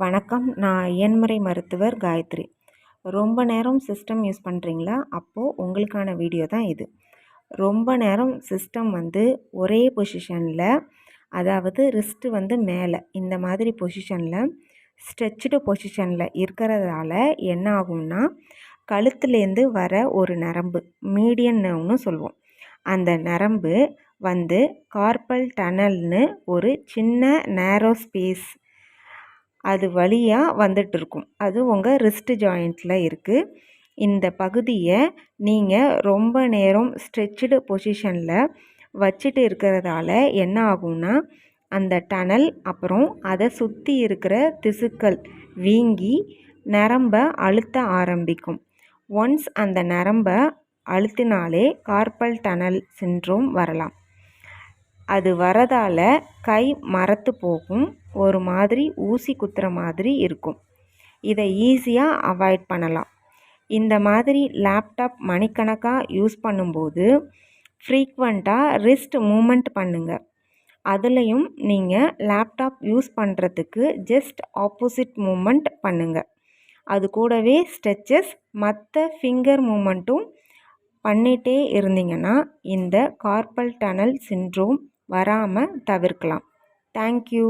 வணக்கம். நான் எண்முறை மருத்துவர் காயத்ரி. ரொம்ப நேரம் சிஸ்டம் யூஸ் பண்ணுறீங்களா? அப்போது உங்களுக்கான வீடியோ தான் இது. ரொம்ப நேரம் சிஸ்டம் ஒரே பொசிஷனில், அதாவது ரிஸ்ட்டு மேலே இந்த மாதிரி பொசிஷனில், ஸ்ட்ரெச்சுடு பொசிஷனில் இருக்கிறதால என்ன ஆகும்னா, கழுத்துலேருந்து வர ஒரு நரம்பு, மீடியன் நர்வ்னு சொல்லுவோம். அந்த நரம்பு கார்பல் டனல்னு ஒரு சின்ன நேரோ ஸ்பேஸ் அது வழியாக வந்துட்டுருக்கும். அது உங்கள் ரிஸ்ட் ஜாயிண்ட்டில் இருக்குது. இந்த பகுதியை நீங்கள் ரொம்ப நேரம் ஸ்ட்ரெச்சுடு பொசிஷனில் வச்சுட்டு இருக்கிறதால என்ன ஆகும்னா, அந்த டனல் அப்புறம் அதை சுற்றி இருக்கிற திசுக்கள் வீங்கி நரம்பை அழுத்த ஆரம்பிக்கும். ஒன்ஸ் அந்த நரம்பை அழுத்தினாலே கார்பல் டனல் சிண்ட்ரோம் வரலாம். அது வரதால் கை மரத்து போகும், ஒரு மாதிரி ஊசி குத்துற மாதிரி இருக்கும். இதை ஈஸியாக அவாய்ட் பண்ணலாம். இந்த மாதிரி லேப்டாப் மணிக்கணக்காக யூஸ் பண்ணும்போது ஃப்ரீக்வெண்ட்டாக ரிஸ்ட் மூமெண்ட் பண்ணுங்கள். அதுலேயும் நீங்கள் லேப்டாப் யூஸ் பண்ணுறதுக்கு ஜஸ்ட் ஆப்போசிட் மூமெண்ட் பண்ணுங்கள். அது கூடவே ஸ்ட்ரெச்சஸ், மற்ற ஃபிங்கர் மூமெண்ட்டும் பண்ணிகிட்டே இருந்தீங்கன்னா இந்த கார்பல் டனல் சிண்ட்ரோம் வராமல் தவிர்க்கலாம். தேங்க்யூ.